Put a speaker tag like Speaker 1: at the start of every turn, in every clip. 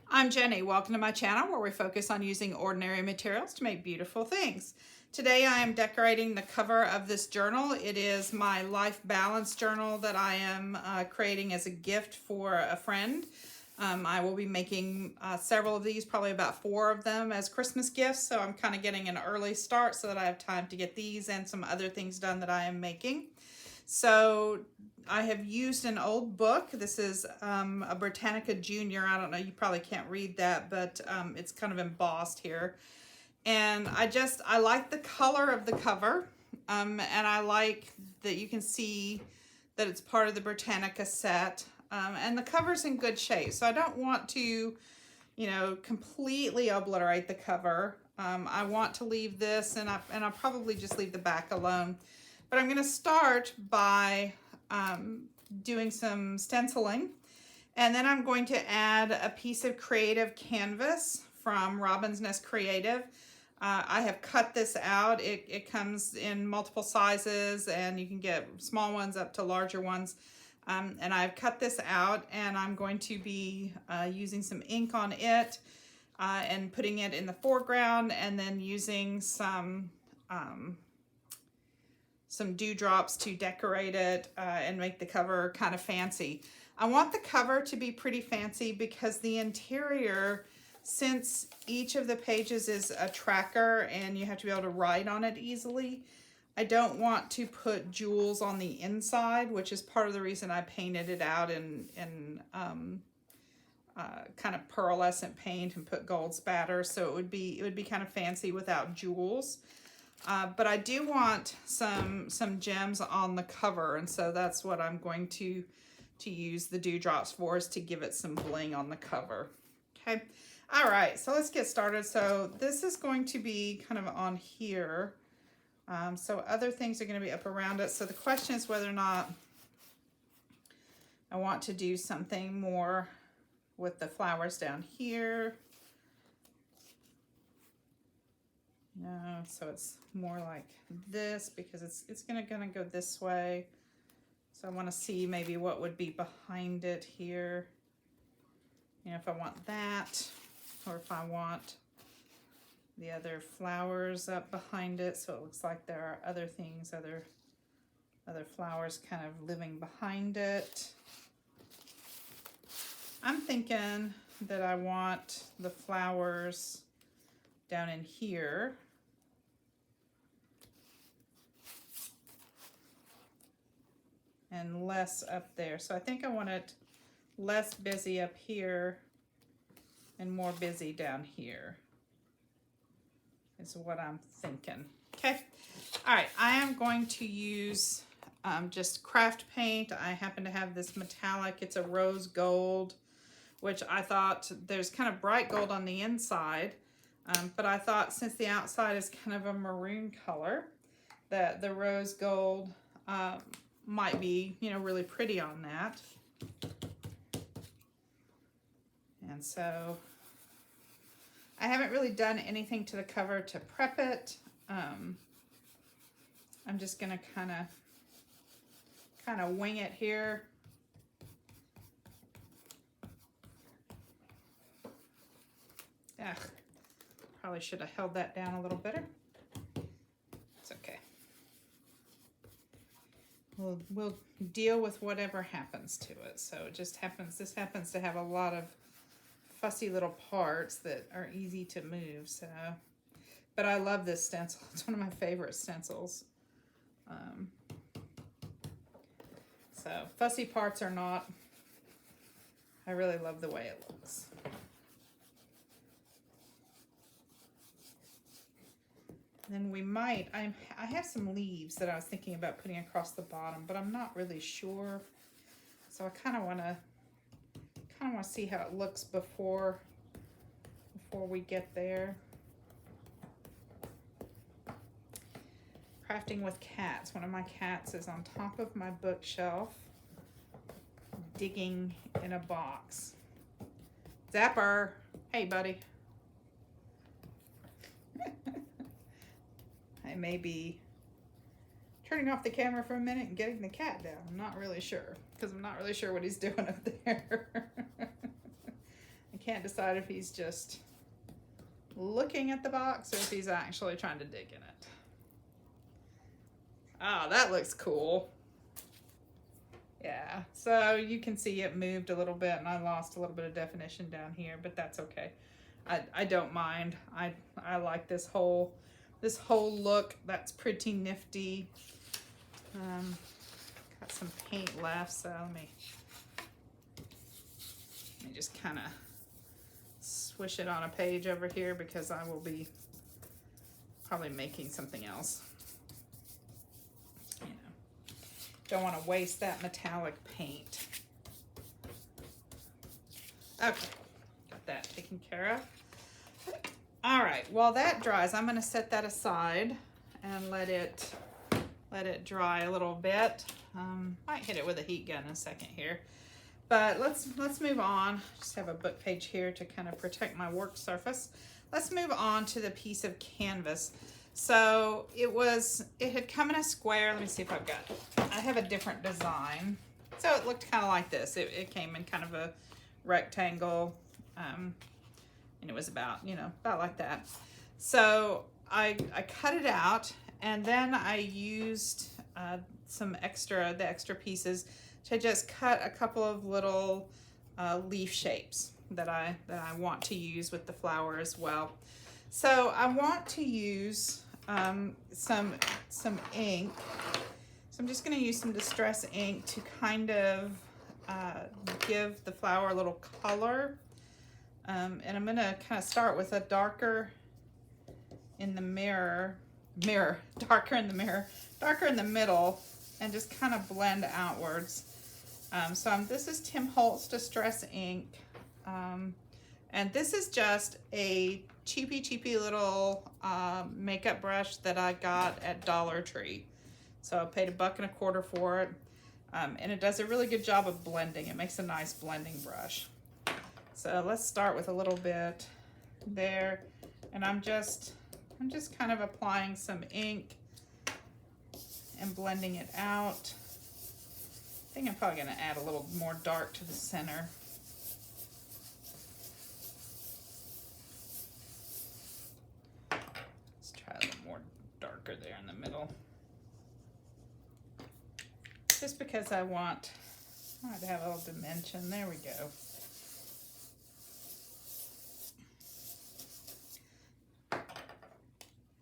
Speaker 1: I'm Jenny. Welcome to my channel where we focus on using ordinary materials to make beautiful things. Today I am decorating the cover of this journal. It is my life balance journal that I am creating as a gift for a friend. I will be making several of these, probably about 4 of them as Christmas gifts, so I'm kind of getting an early start so that I have time to get these and some other things done that I am making. So I have used an old book. This is a Britannica Junior. I don't know, you probably can't read that, but it's kind of embossed here. And I like the color of the cover, and I like that you can see that it's part of the Britannica set. And the cover's in good shape, so I don't want to, completely obliterate the cover. I want to leave this, and I'll probably just leave the back alone. But I'm going to start by doing some stenciling, and then I'm going to add a piece of creative canvas from Robin's Nest Creative. I have cut this out. It comes in multiple sizes, and you can get small ones up to larger ones. And I've cut this out, and I'm going to be using some ink on it and putting it in the foreground, and then using some dewdrops to decorate it and make the cover kind of fancy. I want the cover to be pretty fancy because the interior, since each of the pages is a tracker and you have to be able to write on it easily, I don't want to put jewels on the inside, which is part of the reason I painted it out in kind of pearlescent paint and put gold spatter, so it would be kind of fancy without jewels. But I do want some gems on the cover, and so that's what I'm going to use the dewdrops for, is to give it some bling on the cover. Okay, all right, so let's get started. So this is going to be kind of on here. So other things are going to be up around it. So the question is whether or not I want to do something more with the flowers down here. No, so it's more like this because it's gonna go this way. So I want to see maybe what would be behind it here. If I want that, or if I want the other flowers up behind it, so it looks like there are other things, other flowers kind of living behind it. I'm thinking that I want the flowers down in here. And less up there. So I think I want it less busy up here and more busy down here is what I'm thinking. Okay. All right. I am going to use just craft paint. I happen to have this metallic. It's a rose gold, which I thought there's kind of bright gold on the inside. But I thought since the outside is kind of a maroon color, that the rose gold might be, really pretty on that. And so I haven't really done anything to the cover to prep it. I'm just gonna kind of wing it here. Ugh, probably should have held that down a little better. It's okay. We'll deal with whatever happens to it. So it just happens, this happens to have a lot of fussy little parts that are easy to move. So, but I love this stencil. It's one of my favorite stencils. So fussy parts are not, I really love the way it looks. Then we might, I have some leaves that I was thinking about putting across the bottom, but I'm not really sure. So I kind of want to see how it looks before we get there. Crafting with cats. One of my cats is on top of my bookshelf digging in a box. Zapper, hey buddy. I may be turning off the camera for a minute and getting the cat down. I'm not really sure, because I'm not really sure what he's doing up there. I can't decide if he's just looking at the box or if he's actually trying to dig in it. Oh, that looks cool. Yeah, so you can see it moved a little bit and I lost a little bit of definition down here, but that's okay. I don't mind. I like this whole look. That's pretty nifty. Got some paint left, so let me just kind of swish it on a page over here because I will be probably making something else. You know, don't want to waste that metallic paint. Okay, got that taken care of. All right, while that dries, I'm going to set that aside and let it dry a little bit. Might hit it with a heat gun in a second here. But let's move on. Just have a book page here to kind of protect my work surface. Let's move on to the piece of canvas. So it had come in a square. Let me see if I've got it. I have a different design. So it looked kind of like this. It came in kind of a rectangle, and it was about like that. So I cut it out, and then I used the extra pieces to just cut a couple of little leaf shapes that I want to use with the flower as well. So I want to use some ink. So I'm just going to use some distress ink to kind of give the flower a little color. And I'm going to kind of start with a darker in the darker in the middle, and just kind of blend outwards. This is Tim Holtz Distress Ink, and this is just a cheapy little makeup brush that I got at Dollar Tree. So I paid $1.25 for it, and it does a really good job of blending. It makes a nice blending brush. So let's start with a little bit there, and I'm just kind of applying some ink and blending it out. I think I'm probably going to add a little more dark to the center. Let's try a little more darker there in the middle. Just because I want to have a little dimension. There we go.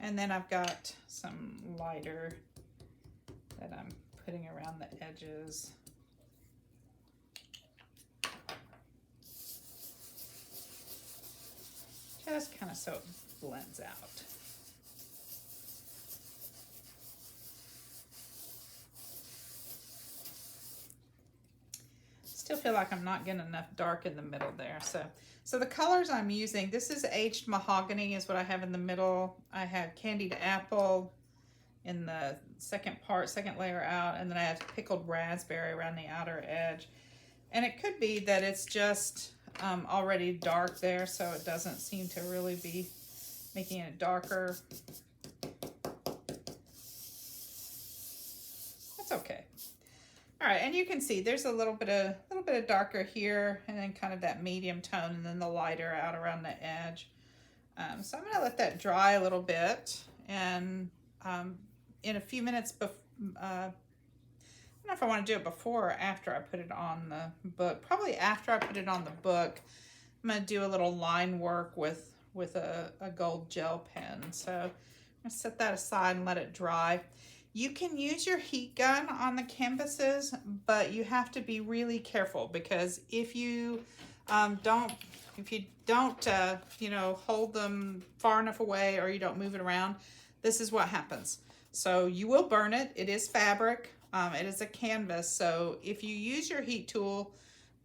Speaker 1: And then I've got some lighter that I'm putting around the edges. Just kind of so it blends out. Still feel like I'm not getting enough dark in the middle there. So the colors I'm using, this is aged mahogany is what I have in the middle. I have candied apple in the second layer out, and then I have pickled raspberry around the outer edge. And it could be that it's just already dark there, so it doesn't seem to really be making it darker. That's okay. All right, and you can see there's a little bit of darker here, and then kind of that medium tone, and then the lighter out around the edge. So I'm going to let that dry a little bit, and in a few minutes, I don't know if I want to do it before or after I put it on the book. Probably after I put it on the book. I'm going to do a little line work with a gold gel pen. So I'm going to set that aside and let it dry. You can use your heat gun on the canvases, but you have to be really careful, because if you don't hold them far enough away, or you don't move it around, this is what happens. So you will burn it. It is fabric. It is a canvas. So if you use your heat tool,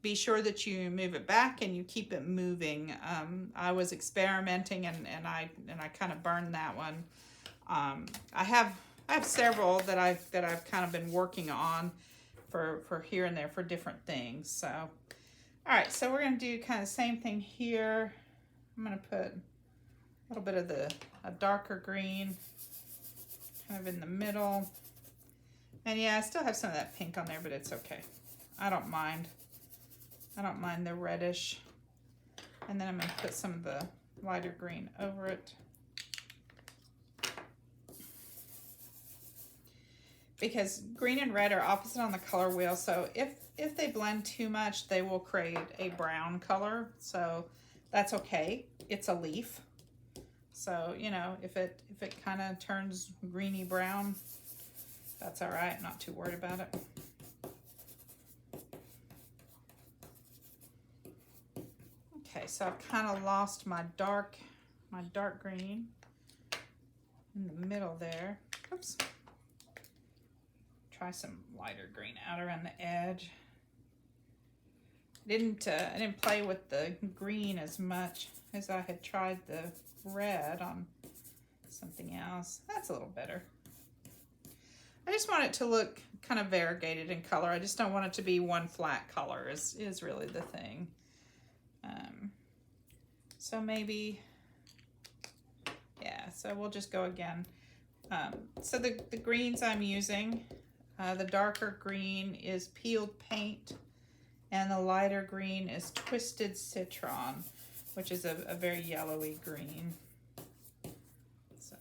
Speaker 1: be sure that you move it back and you keep it moving. I was experimenting and I kind of burned that one. I have several that I've kind of been working on for here and there for different things. So, all right, so we're going to do kind of the same thing here. I'm going to put a little bit of a darker green kind of in the middle. And yeah, I still have some of that pink on there, but it's okay. I don't mind the reddish. And then I'm going to put some of the lighter green over it. Because green and red are opposite on the color wheel, so if they blend too much, they will create a brown color. So that's okay. It's a leaf. So, you know, if it kind of turns greeny brown, that's all right. I'm not too worried about it. Okay, so I've kind of lost my dark green in the middle there. Oops. Try some lighter green out around the edge. I didn't play with the green as much as I had tried the red on something else. That's a little better. I just want it to look kind of variegated in color. I just don't want it to be one flat color is really the thing. So maybe, yeah, so we'll just go again. So the greens I'm using, the darker green is peeled paint, and the lighter green is twisted citron, which is a very yellowy green. So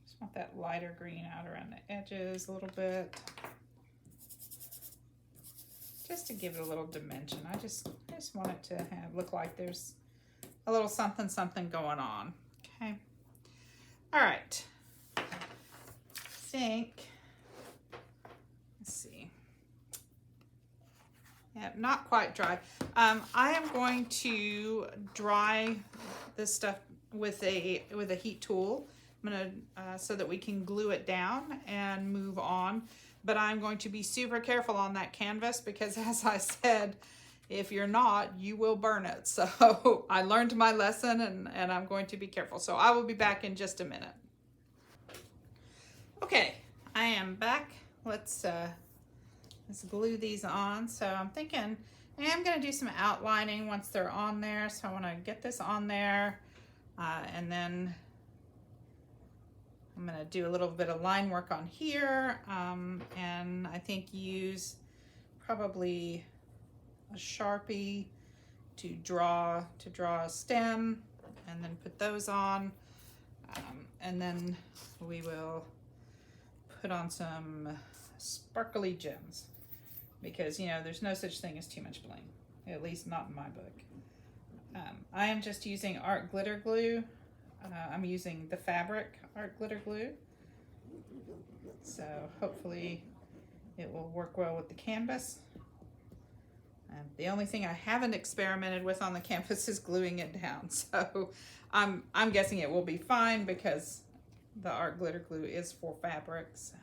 Speaker 1: just want that lighter green out around the edges a little bit, just to give it a little dimension. I just want it to look like there's a little something going on. Okay. All right. I think, let's see. Yeah, not quite dry. I am going to dry this stuff with a heat tool. I'm gonna so that we can glue it down and move on. But I'm going to be super careful on that canvas because, as I said, if you're not, you will burn it. So I learned my lesson, and I'm going to be careful. So I will be back in just a minute. Okay, I am back. Let's glue these on. So I'm thinking I am going to do some outlining once they're on there. So I want to get this on there, and then I'm going to do a little bit of line work on here, and I think use probably a Sharpie to draw a stem, and then put those on, and then we will put on some sparkly gems, because, you know, there's no such thing as too much bling, at least not in my book. I am just using art glitter glue. I'm using the fabric art glitter glue, so hopefully it will work well with the canvas. The only thing I haven't experimented with on the canvas is gluing it down, so I'm guessing it will be fine because the art glitter glue is for fabric, so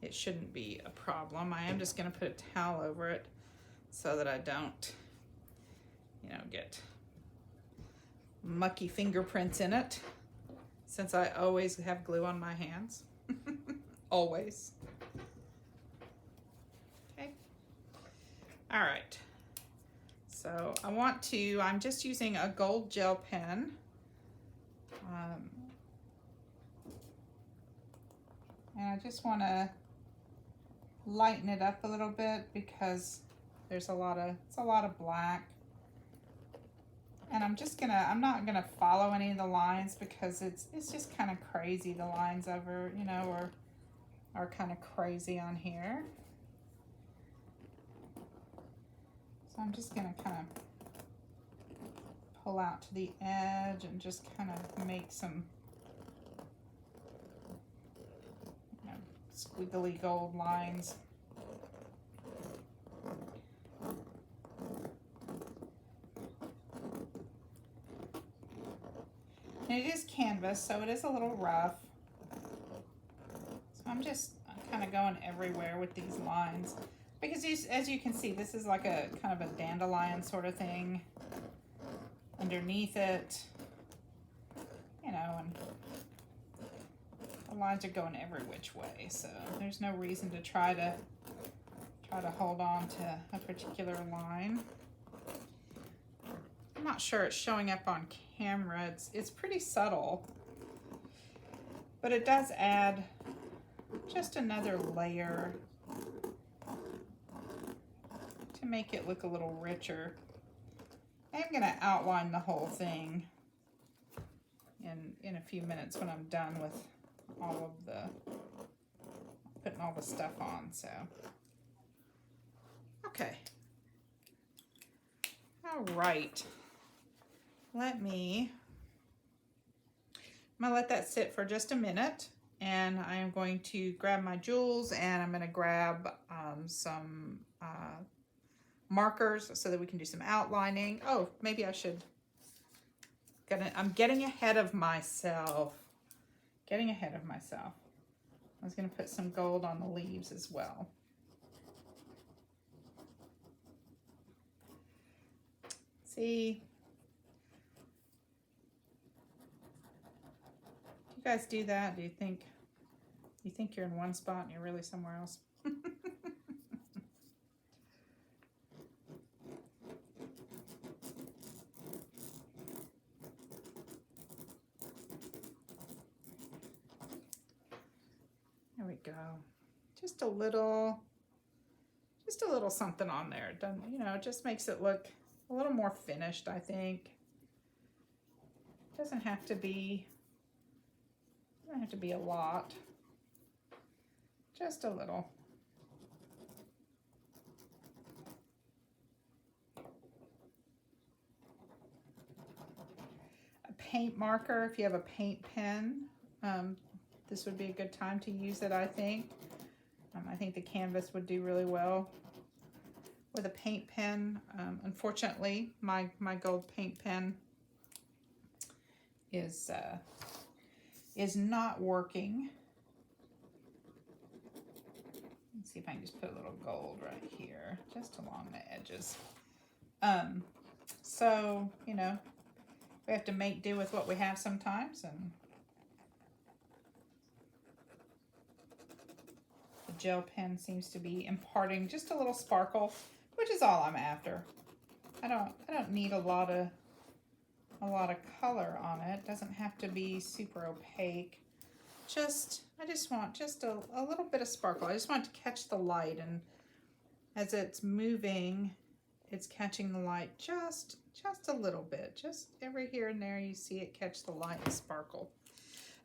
Speaker 1: it shouldn't be a problem. I am just going to put a towel over it so that I don't, you know, get mucky fingerprints in it, since I always have glue on my hands. Always. Okay. All right. So I'm just using a gold gel pen. And I just want to lighten it up a little bit because it's a lot of black. And I'm not gonna follow any of the lines because it's just kind of crazy. The lines over, you know, are kind of crazy on here. So I'm just gonna kind of pull out to the edge and just kind of make some, you know, squiggly gold lines. And it is canvas, so it is a little rough. So I'm just kind of going everywhere with these lines. Because as you can see, this is like a kind of a dandelion sort of thing underneath it. You know, and the lines are going every which way. So there's no reason to try to hold on to a particular line. I'm not sure it's showing up on camera. It's pretty subtle, but it does add just another layer to make it look a little richer. I'm going to outline the whole thing in a few minutes when I'm done with all of the, putting all the stuff on, so. Okay. All right. I'm gonna let that sit for just a minute, and I am going to grab my jewels, and I'm gonna grab some markers so that we can do some outlining. Oh, maybe I should, I'm getting ahead of myself. I was gonna put some gold on the leaves as well. See? Do you guys do that? Do you think you're in one spot and you're really somewhere else? There we go. Just a little something on there. It doesn't, you know, it just makes it look a little more finished, I think. It doesn't have to be a lot. Just a little. A paint marker, if you have a paint pen, this would be a good time to use it, I think. I think the canvas would do really well with a paint pen. Unfortunately, my gold paint pen is not working. Let's see if I can just put a little gold right here, just along the edges. So, you know, we have to make do with what we have sometimes, and the gel pen seems to be imparting just a little sparkle, which is all I'm after. I don't need a lot of color on it. It doesn't have to be super opaque. I just want just a little bit of sparkle. I just want it to catch the light, and as it's moving, it's catching the light just a little bit. Just every here and there you see it catch the light and sparkle.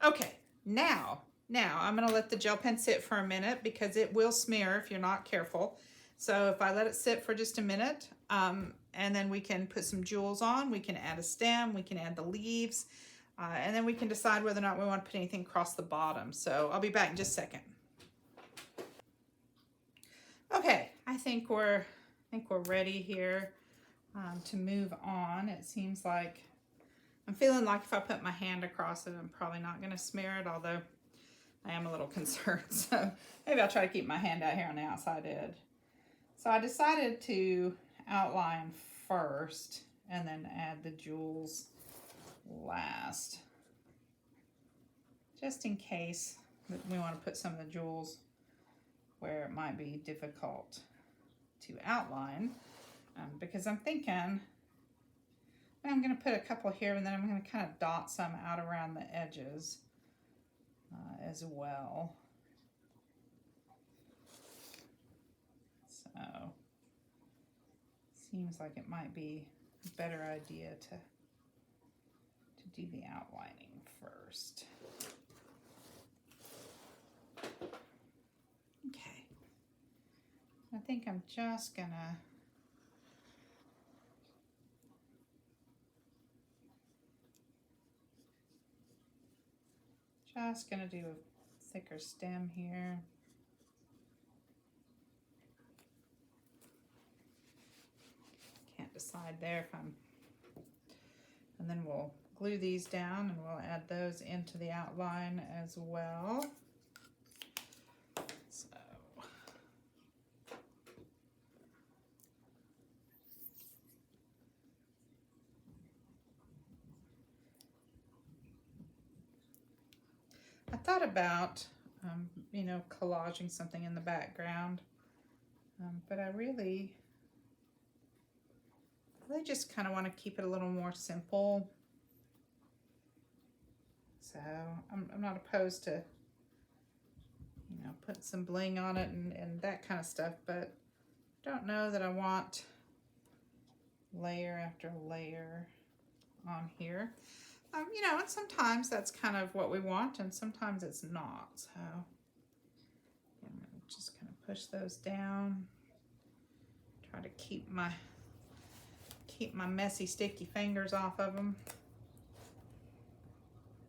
Speaker 1: Okay, now I'm gonna let the gel pen sit for a minute because it will smear if you're not careful. So if I let it sit for just a minute, and then we can put some jewels on, we can add a stem, we can add the leaves, and then we can decide whether or not we want to put anything across the bottom. So I'll be back in just a second. Okay, I think we're ready here to move on. It seems like I'm feeling like if I put my hand across it, I'm probably not going to smear it, although I am a little concerned. So maybe I'll try to keep my hand out here on the outside edge. So I decided to outline first and then add the jewels last, just in case we want to put some of the jewels where it might be difficult to outline, because I'm thinking I'm going to put a couple here, and then I'm going to kind of dot some out around the edges as well. So seems like it might be a better idea to do the outlining first. Okay. I think I'm just gonna do a thicker stem here. Can't decide there if I'm, and then we'll glue these down and we'll add those into the outline as well. So I thought about you know, collaging something in the background, but I really just kind of want to keep it a little more simple. So I'm not opposed to, you know, put some bling on it and that kind of stuff, but don't know that I want layer after layer on here. You know, and sometimes that's kind of what we want, and sometimes it's not. So I'm just going to push those down. Try to keep my messy, sticky fingers off of them.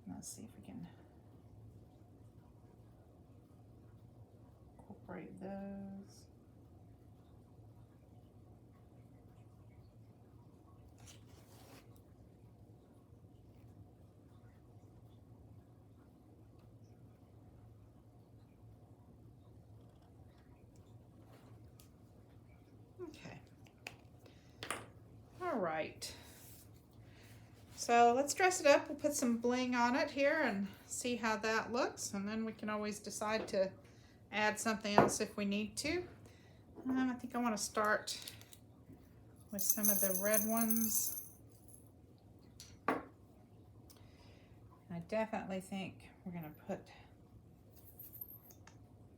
Speaker 1: Let's see if we can incorporate those. Okay. All right. So let's dress it up. We'll put some bling on it here and see how that looks. And then we can always decide to add something else if we need to. I think I want to start with some of the red ones. I definitely think we're going to put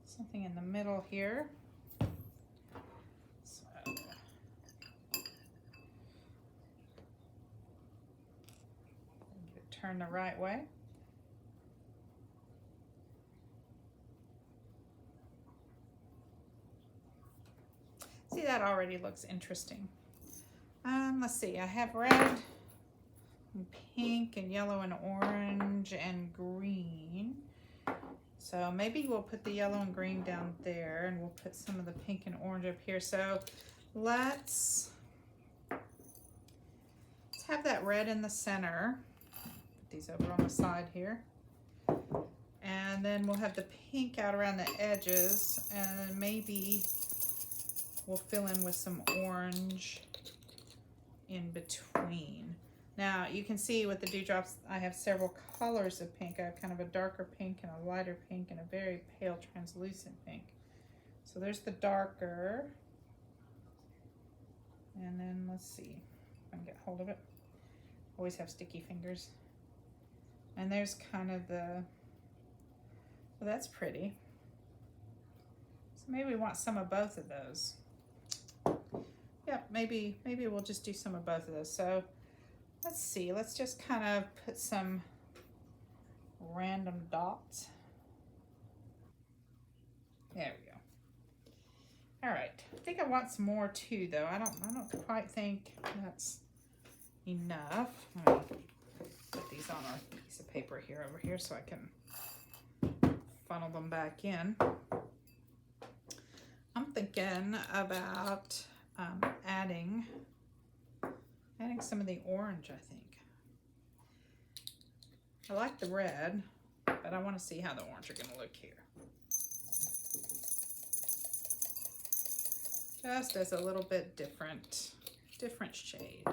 Speaker 1: something in the middle here. So turn the right way. See, that already looks interesting. Let's see, I have red and pink and yellow and orange and green. So maybe we'll put the yellow and green down there, and we'll put some of the pink and orange up here. So let's have that red in the center. Put these over on the side here. And then we'll have the pink out around the edges, and maybe we'll fill in with some orange in between. Now you can see with the dewdrops, I have several colors of pink. I have kind of a darker pink and a lighter pink and a very pale translucent pink. So there's the darker. And then let's see if I can get hold of it. Always have sticky fingers. And there's kind of the, well, that's pretty. So maybe we want some of both of those. Yeah, maybe we'll just do some of both of those. So let's see, let's just kind of put some random dots. There we go. All right, I think I want some more too, though. I don't quite think that's enough. Let me put these on a piece of paper here over here so I can funnel them back in. I'm thinking about adding some of the orange, I think. I like the red, but I want to see how the orange are going to look here. Just as a little bit different shade.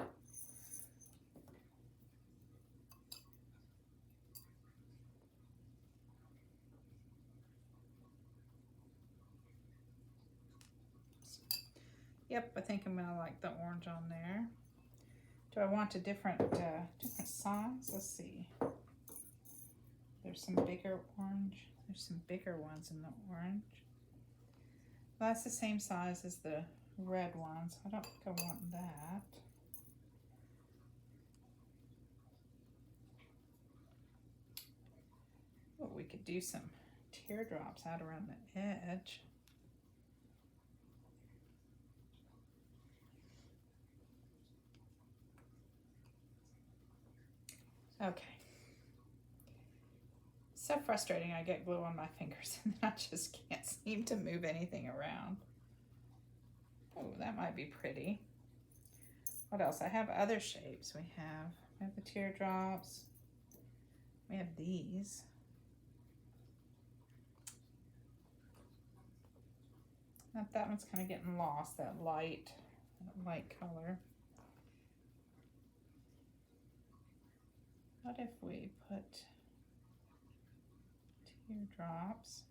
Speaker 1: Yep, I think I'm going to like the orange on there. Do I want a different size? Let's see. There's some bigger orange. There's some bigger ones in the orange. Well, that's the same size as the red ones. I don't think I want that. Well, we could do some teardrops out around the edge. Okay. So frustrating, I get glue on my fingers and I just can't seem to move anything around. Oh, that might be pretty. What else? I have other shapes. We have the teardrops. We have these. That one's kind of getting lost, that light color. What if we put teardrops?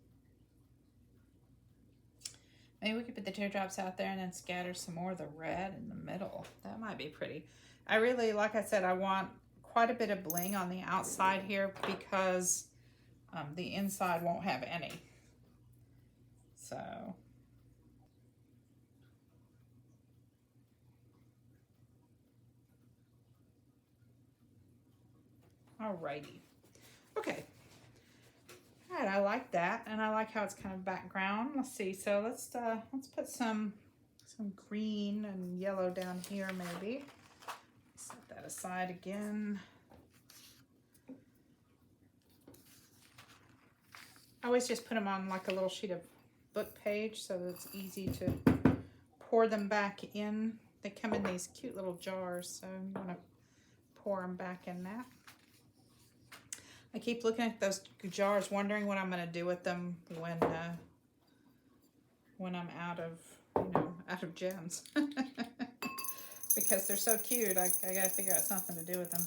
Speaker 1: Maybe we could put the teardrops out there and then scatter some more of the red in the middle. That might be pretty. I really, like I said, I want quite a bit of bling on the outside here because the inside won't have any. So, alrighty. Okay. All right, I like that, and I like how it's kind of background. Let's see. So let's put some green and yellow down here maybe. Set that aside again. I always just put them on like a little sheet of book page so that it's easy to pour them back in. They come in these cute little jars, so you want to pour them back in that. I keep looking at those jars, wondering what I'm going to do with them when I'm out of gems. Because they're so cute, I got to figure out something to do with them.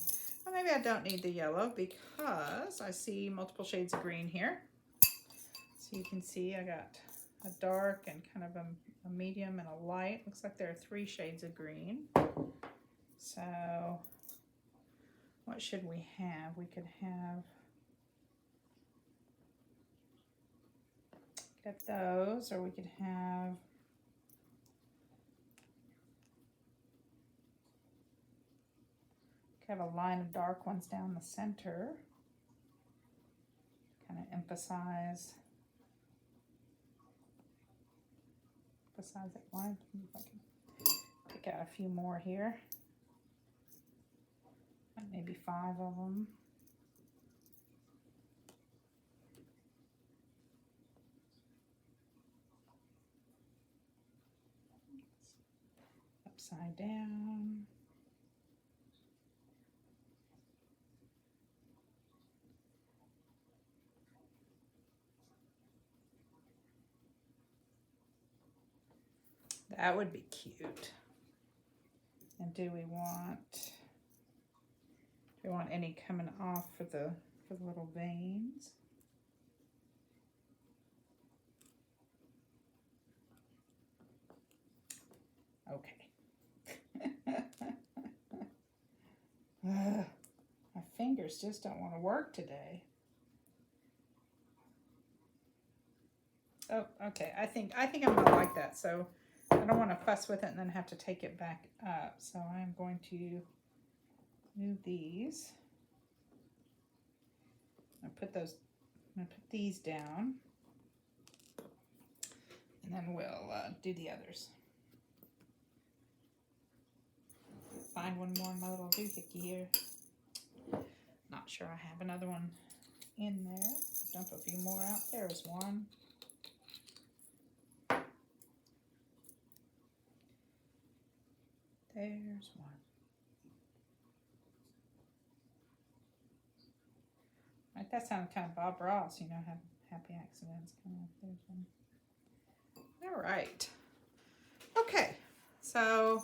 Speaker 1: Well, maybe I don't need the yellow because I see multiple shades of green here. So you can see I got a dark and kind of a medium and a light. Looks like there are 3 shades of green. So what should we have? We could have, get those, or we could have a line of dark ones down the center. Kind of emphasize that line. If I can pick out a few more here. Maybe 5 of them. Upside down. That would be cute. And do we want any coming off for the little veins? Okay. My fingers just don't want to work today. Oh, okay. I think I'm gonna like that. So I don't want to fuss with it and then have to take it back up. So I'm going to move these. I'm gonna put these down, and then we'll do the others. Find one more in my little doohickey here. Not sure I have another one in there. Dump a few more out. There's one. There's one. Right, that sounded kind of Bob Ross, have happy accidents. Kind of. There's one. All right. Okay, so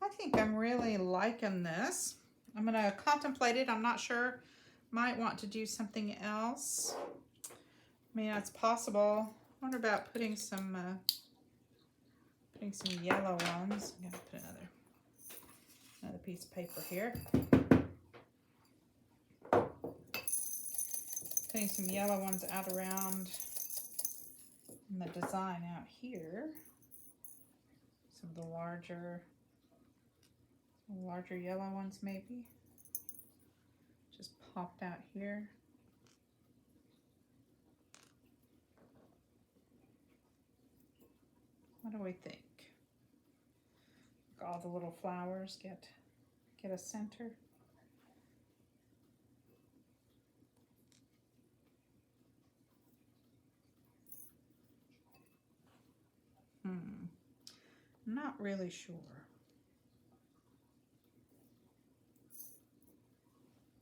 Speaker 1: I think I'm really liking this. I'm going to contemplate it. I'm not sure. Might want to do something else. I mean, it's possible. I wonder about putting some yellow ones. I'm going to put another piece of paper here. Putting some yellow ones out around in the design out here. Some of the larger yellow ones maybe. Just popped out here. What do we think? All the little flowers get a center. Not really sure.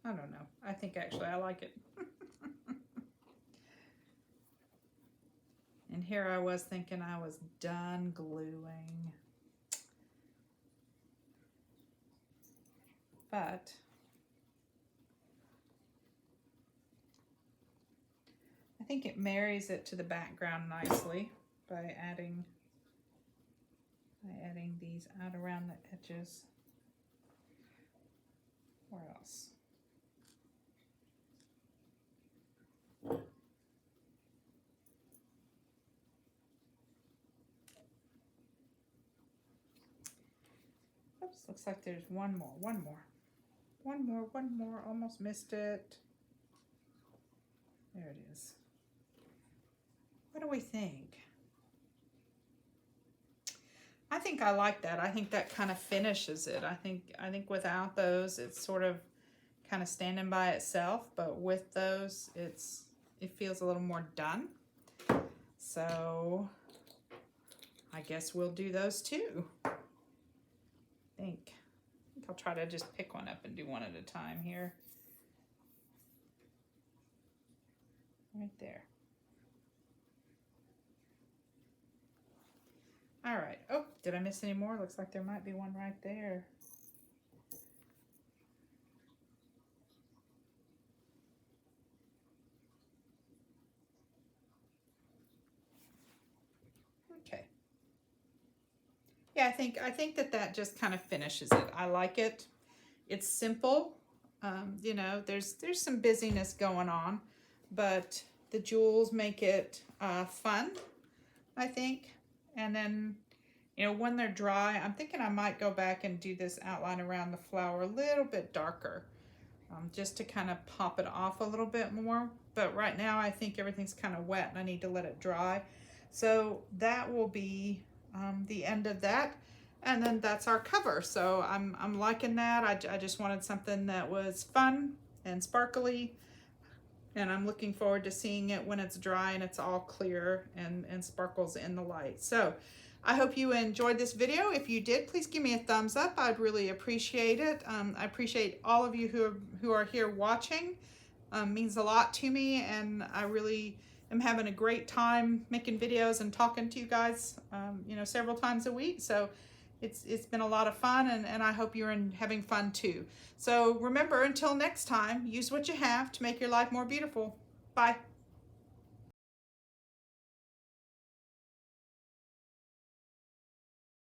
Speaker 1: I don't know. I think actually I like it. And here I was thinking I was done gluing. But I think it marries it to the background nicely by adding these out around the edges. Where else? Looks like there's one more, almost missed it. There it is. What do we think? I think I like that. I think that kind of finishes it. I think without those, it's sort of kind of standing by itself, but with those, it feels a little more done. So I guess we'll do those too. I think I'll try to just pick one up and do one at a time here. Right there. All right. Oh, did I miss any more? Looks like there might be one right there. Okay. Yeah, I think that just kind of finishes it. I like it. It's simple. You know, there's some busyness going on, but the jewels make it fun, I think. And then, you know, when they're dry, I'm thinking I might go back and do this outline around the flower a little bit darker, just to kind of pop it off a little bit more. But right now I think everything's kind of wet and I need to let it dry. So that will be the end of that. And then that's our cover. So I'm liking that. I just wanted something that was fun and sparkly. And I'm looking forward to seeing it when it's dry and it's all clear and sparkles in the light. So I hope you enjoyed this video. If you did, please give me a thumbs up. I'd really appreciate it. I appreciate all of you who are here watching. Means a lot to me, and I really am having a great time making videos and talking to you guys, you know, several times a week. So it's been a lot of fun, and I hope you're having fun too. So remember, until next time, use what you have to make your life more beautiful. Bye.